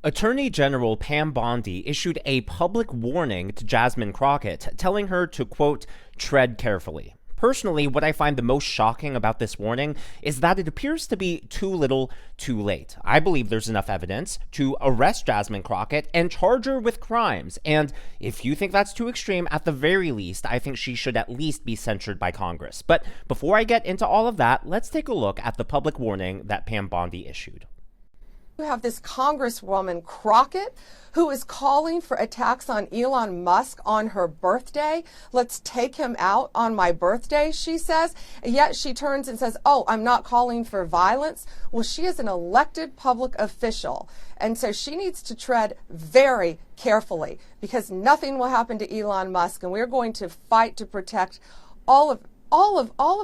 Attorney General Pam Bondi issued a public warning to Jasmine Crockett, telling her to, quote, tread carefully. Personally, what I find the most shocking about this warning is that it appears to be too little, too late. I believe there's enough evidence to arrest Jasmine Crockett and charge her with crimes. And if you think that's too extreme, at the very least, I think she should at least be censured by Congress. But before I get into all of that, let's take a look at the public warning that Pam Bondi issued. You have this Congresswoman Crockett who is calling for attacks on Elon Musk on her birthday. Let's take him out on my birthday, she says. Yet she turns and says, oh, I'm not calling for violence. Well, she is an elected public official. And so she needs to tread very carefully because nothing will happen to Elon Musk. And we're going to fight to protect all of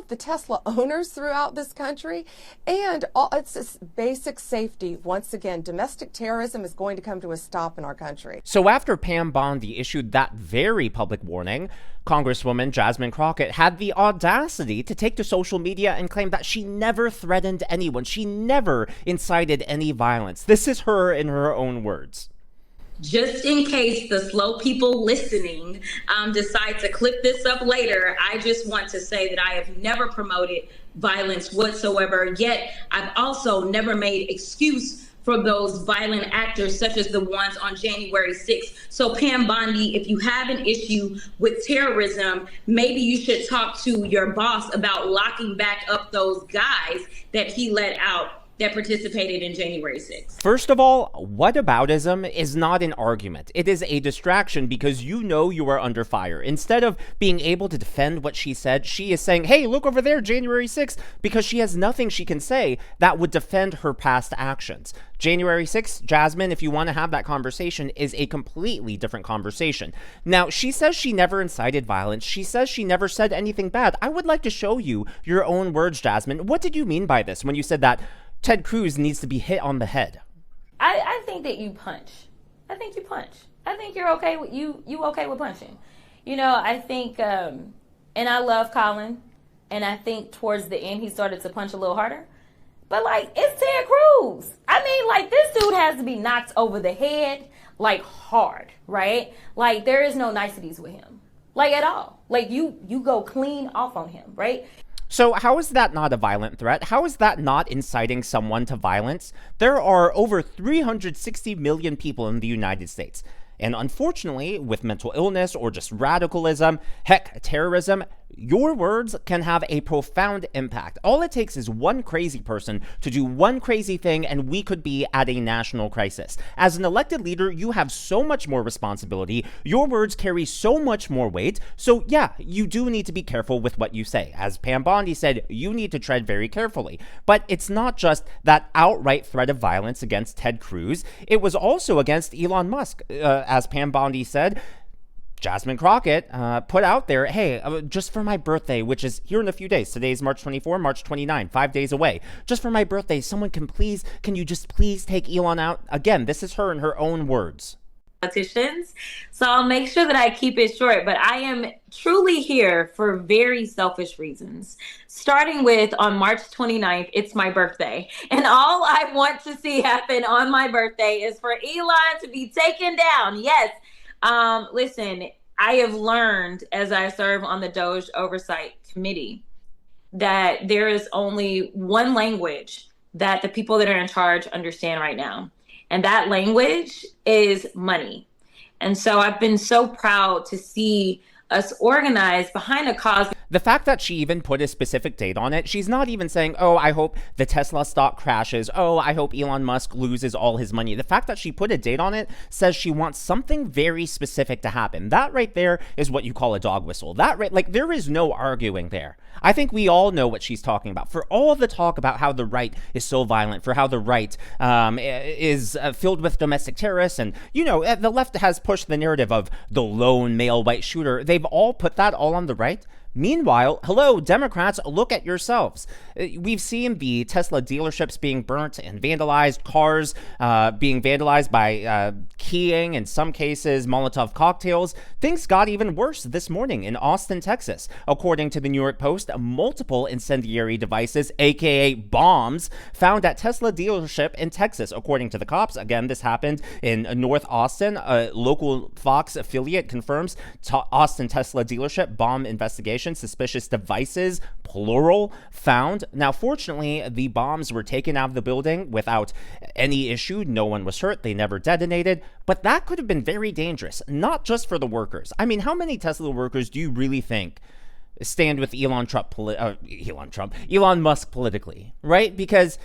the Tesla owners throughout this country, and it's this basic safety. Once again, domestic terrorism is going to come to a stop in our country. So after Pam Bondi issued that very public warning, Congresswoman Jasmine Crockett had the audacity to take to social media and claim that she never threatened anyone. She never incited any violence. This is her in her own words. Just in case the slow people listening decide to clip this up later, I just want to say that I have never promoted violence whatsoever. Yet I've also never made excuse for those violent actors, such as the ones on January 6th. So Pam Bondi, if you have an issue with terrorism, maybe you should talk to your boss about locking back up those guys that he let out that participated in January 6th. First of all, whataboutism is not an argument. It is a distraction because you know you are under fire. Instead of being able to defend what she said, she is saying, hey, look over there, January 6th, because she has nothing she can say that would defend her past actions. January 6th, Jasmine, if you want to have that conversation, is a completely different conversation. Now, she says she never incited violence. She says she never said anything bad. I would like to show you your own words, Jasmine. What did you mean by this when you said that Ted Cruz needs to be hit on the head? I think that you punch. I think you punch. I think you're okay with you okay with punching. You know, I think and I love Colin, and I think towards the end he started to punch a little harder. But like, it's Ted Cruz. I mean, like, this dude has to be knocked over the head like hard, right? Like, there is no niceties with him. Like, at all. Like, you go clean off on him, right? So how is that not a violent threat? How is that not inciting someone to violence? There are over 360 million people in the United States. And unfortunately, with mental illness or just radicalism, heck, terrorism, your words can have a profound impact. All it takes is one crazy person to do one crazy thing, and we could be at a national crisis. As an elected leader, you have so much more responsibility. Your words carry so much more weight. So yeah, you do need to be careful with what you say. As Pam Bondi said, you need to tread very carefully. But it's not just that outright threat of violence against Ted Cruz. It was also against Elon Musk. As Pam Bondi said, Jasmine Crockett put out there, hey, just for my birthday, which is here in a few days. Today's March 24, March 29, 5 days away. Just for my birthday, can you just please take Elon out? Again, this is her in her own words. Politicians. So I'll make sure that I keep it short, but I am truly here for very selfish reasons. Starting with on March 29th, it's my birthday. And all I want to see happen on my birthday is for Elon to be taken down. Yes. Listen, I have learned as I serve on the DOJ Oversight Committee that there is only one language that the people that are in charge understand right now. And that language is money. And so I've been so proud to see us organized behind a cause. The fact that she even put a specific date on it, she's not even saying, oh, I hope the Tesla stock crashes. Oh, I hope Elon Musk loses all his money. The fact that she put a date on it says she wants something very specific to happen. That right there is what you call a dog whistle. There is no arguing there. I think we all know what she's talking about. For all of the talk about how the right is so violent, for how the right is filled with domestic terrorists, and, you know, the left has pushed the narrative of the lone male white shooter. They've all put that all on the right. Meanwhile, hello, Democrats, look at yourselves. We've seen the Tesla dealerships being burnt and vandalized, cars being vandalized by keying, in some cases, Molotov cocktails. Things got even worse this morning in Austin, Texas. According to the New York Post, multiple incendiary devices, aka bombs, found at Tesla dealership in Texas. According to the cops, again, this happened in North Austin. A local Fox affiliate confirms Austin Tesla dealership bomb investigation. Suspicious devices, plural, found. Now, fortunately, the bombs were taken out of the building without any issue. No one was hurt. They never detonated. But that could have been very dangerous, not just for the workers. I mean, how many Tesla workers do you really think stand with Elon Musk politically, right? Because,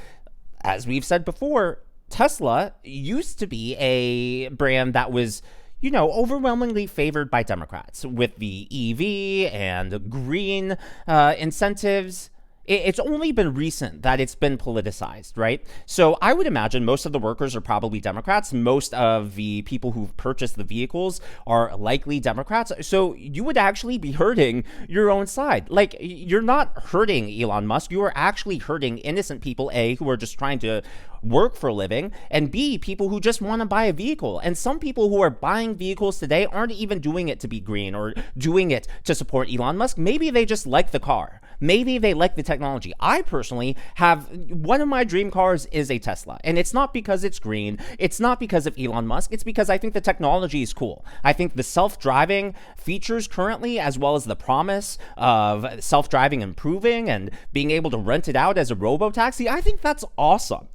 as we've said before, Tesla used to be a brand that was, overwhelmingly favored by Democrats with the EV and green incentives. It's only been recent that it's been politicized, right? So I would imagine most of the workers are probably Democrats. Most of the people who've purchased the vehicles are likely Democrats. So you would actually be hurting your own side. Like, you're not hurting Elon Musk. You are actually hurting innocent people, A, who are just trying to work for a living, and B, people who just want to buy a vehicle. And some people who are buying vehicles today aren't even doing it to be green or doing it to support Elon Musk. Maybe they just like the car. Maybe they like the technology. I personally have, one of my dream cars is a Tesla, and it's not because it's green. It's not because of Elon Musk. It's because I think the technology is cool. I think the self-driving features currently, as well as the promise of self-driving improving and being able to rent it out as a robo-taxi, I think that's awesome.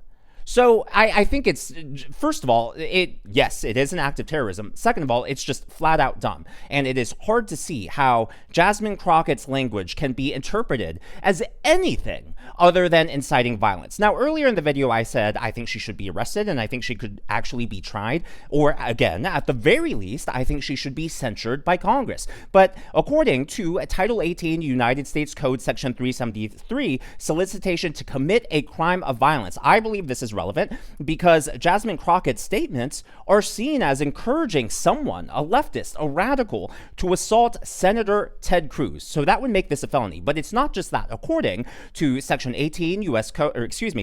So I think it's, first of all, yes, it is an act of terrorism. Second of all, it's just flat out dumb. And it is hard to see how Jasmine Crockett's language can be interpreted as anything other than inciting violence. Now, earlier in the video, I said I think she should be arrested and I think she could actually be tried. Or again, at the very least, I think she should be censured by Congress. But according to Title 18 United States Code Section 373, solicitation to commit a crime of violence, I believe this is relevant because Jasmine Crockett's statements are seen as encouraging someone, a leftist, a radical, to assault Senator Ted Cruz. So that would make this a felony. But it's not just that. According to Section 18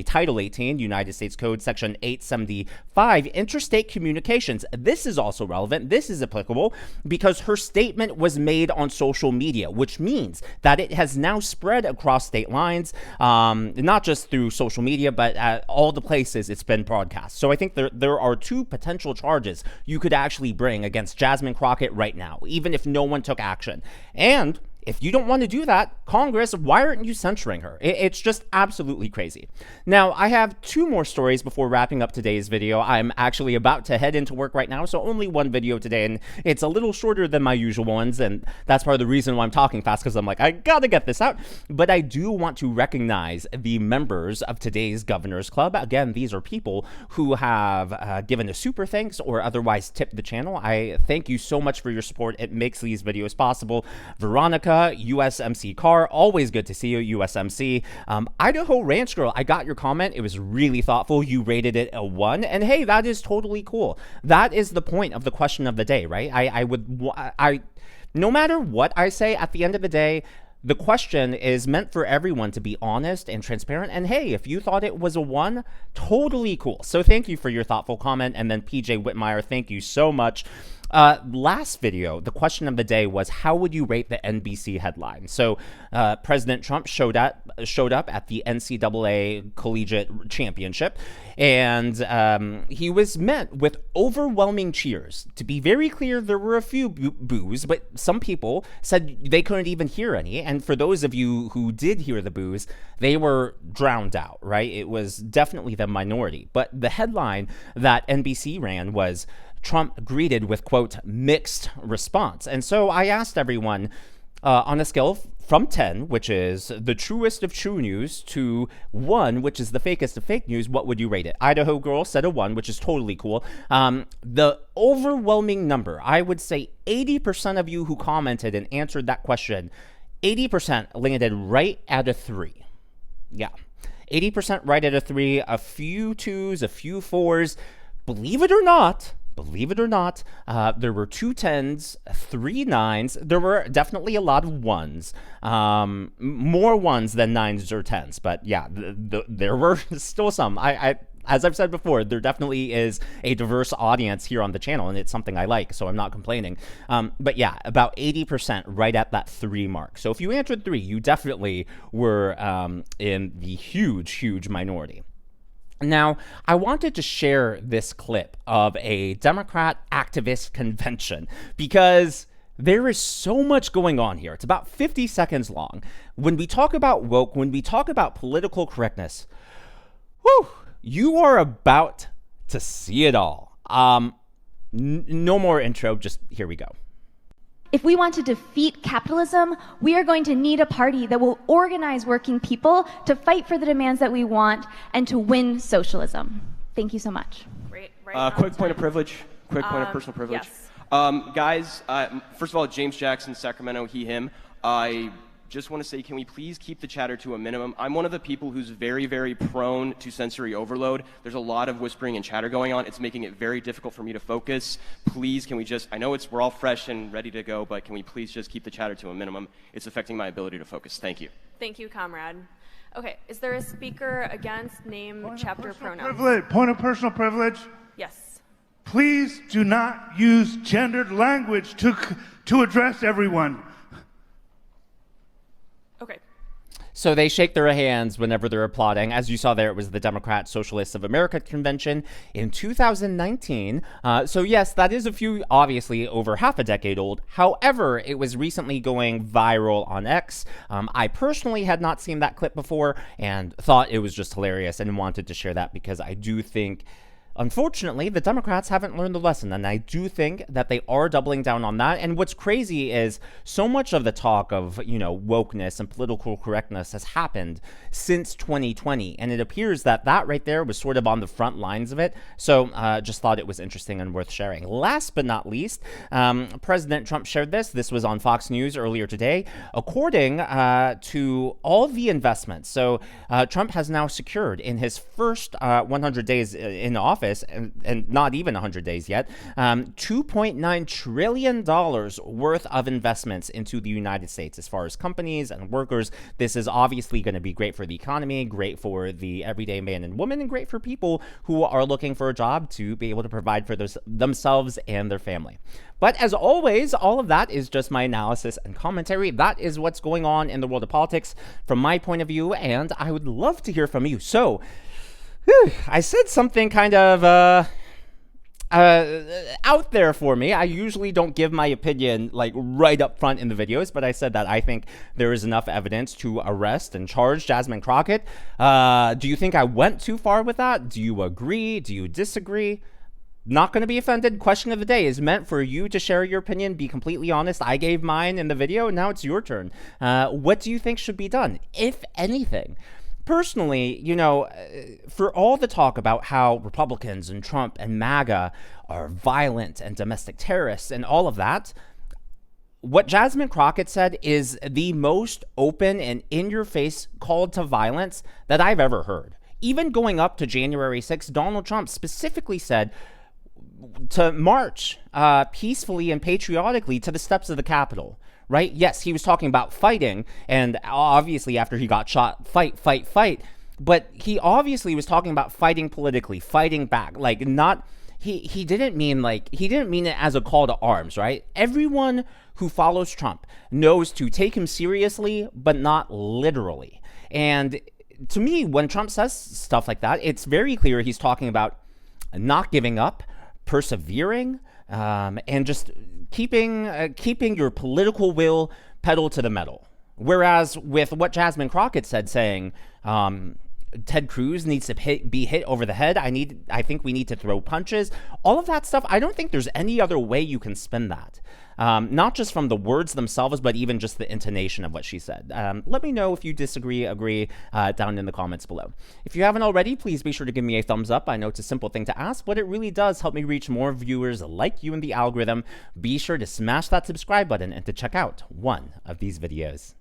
Title 18 United States Code Section 875, interstate communications. This is also relevant. This is applicable because her statement was made on social media, which means that it has now spread across state lines, not just through social media, but at all the places it's been broadcast. So I think there are two potential charges you could actually bring against Jasmine Crockett right now, even if no one took action. And if you don't want to do that, Congress, why aren't you censuring her? It's just absolutely crazy. Now, I have two more stories before wrapping up today's video. I'm actually about to head into work right now, so only one video today, and it's a little shorter than my usual ones, and that's part of the reason why I'm talking fast, because I'm like, I gotta get this out. But I do want to recognize the members of today's Governor's Club. Again, these are people who have given a super thanks or otherwise tipped the channel. I thank you so much for your support. It makes these videos possible. Veronica, USMC Car, always good to see you, USMC. Idaho Ranch Girl, I got your comment. It was really thoughtful. You rated it a 1, and hey, that is totally cool. That is the point of the question of the day, right? No matter what I say, at the end of the day, the question is meant for everyone to be honest and transparent. And hey, if you thought it was a 1, totally cool. So thank you for your thoughtful comment. And then PJ Whitmire, thank you so much. Last video, the question of the day was, how would you rate the NBC headline? So President Trump showed up at the NCAA Collegiate Championship, and he was met with overwhelming cheers. To be very clear, there were a few boos, but some people said they couldn't even hear any. And for those of you who did hear the boos, they were drowned out, right? It was definitely the minority. But the headline that NBC ran was, Trump greeted with, quote, mixed response. And so I asked everyone on a scale from 10, which is the truest of true news, to 1, which is the fakest of fake news, what would you rate it? Idaho Girl said a 1, which is totally cool. The overwhelming number, I would say 80% of you who commented and answered that question, 80% landed right at a 3. Yeah, 80% right at a 3, a few 2s, a few 4s. Believe it or not, there were 2 10s, 3 9s. There were definitely a lot of 1s, more 1s than 9s or 10s. But yeah, there were still some. as I've said before, there definitely is a diverse audience here on the channel, and it's something I like, so I'm not complaining. But yeah, about 80% right at that 3 mark. So if you answered 3, you definitely were in the huge minority. Now, I wanted to share this clip of a Democrat activist convention because there is so much going on here. It's about 50 seconds long. When we talk about woke, when we talk about political correctness, whew, you are about to see it all. No more intro, just here we go. If we want to defeat capitalism, we are going to need a party that will organize working people to fight for the demands that we want and to win socialism. Thank you so much. Quick point of privilege. Quick point of personal privilege. Yes. Guys, first of all, James Jackson, Sacramento, he, him. I just want to say, can we please keep the chatter to a minimum? I'm one of the people who's very prone to sensory overload. There's a lot of whispering and chatter going on. It's making it very difficult for me to focus. Please, can we just, I know we're all fresh and ready to go, but can we please just keep the chatter to a minimum? It's affecting my ability to focus. Thank you. Thank you, comrade. Okay, is there a speaker against name, chapter, pronoun? Point of personal privilege. Yes. Please do not use gendered language to address everyone. Okay. So they shake their hands whenever they're applauding. As you saw there, it was the Democrat Socialists of America convention in 2019. So yes, that is obviously over half a decade old. However, it was recently going viral on X. I personally had not seen that clip before and thought it was just hilarious and wanted to share that because I do think, unfortunately, the Democrats haven't learned the lesson, and I do think that they are doubling down on that. And what's crazy is so much of the talk of, wokeness and political correctness has happened since 2020, and it appears that that right there was sort of on the front lines of it. So just thought it was interesting and worth sharing. Last but not least, President Trump shared this. This was on Fox News earlier today. According to all the investments, so Trump has now secured in his first 100 days in office, and not even 100 days yet, $2.9 trillion worth of investments into the United States as far as companies and workers. This is obviously going to be great for the economy, great for the everyday man and woman, and great for people who are looking for a job to be able to provide for themselves and their family. But as always, all of that is just my analysis and commentary. That is what's going on in the world of politics from my point of view, and I would love to hear from you. So, I said something kind of out there for me. I usually don't give my opinion like right up front in the videos, but I said that I think there is enough evidence to arrest and charge Jasmine Crockett. Do you think I went too far with that? Do you agree? Do you disagree? Not going to be offended. Question of the day is meant for you to share your opinion. Be completely honest. I gave mine in the video. Now it's your turn. What do you think should be done, if anything? Personally, for all the talk about how Republicans and Trump and MAGA are violent and domestic terrorists and all of that, what Jasmine Crockett said is the most open and in-your-face call to violence that I've ever heard. Even going up to January 6th, Donald Trump specifically said to march peacefully and patriotically to the steps of the Capitol. Right? Yes, he was talking about fighting, and obviously after he got shot, fight. But he obviously was talking about fighting politically, fighting back. Like, not, he didn't mean it as a call to arms, right? Everyone who follows Trump knows to take him seriously, but not literally. And to me, when Trump says stuff like that, it's very clear he's talking about not giving up, persevering, and just keeping your political will pedal to the metal. Whereas with what Jasmine Crockett said, saying Ted Cruz needs to be hit over the head, I think we need to throw punches, all of that stuff, I don't think there's any other way you can spin that. Not just from the words themselves, but even just the intonation of what she said. Let me know if you disagree, agree, down in the comments below. If you haven't already, please be sure to give me a thumbs up. I know it's a simple thing to ask, but it really does help me reach more viewers like you in the algorithm. Be sure to smash that subscribe button and to check out one of these videos.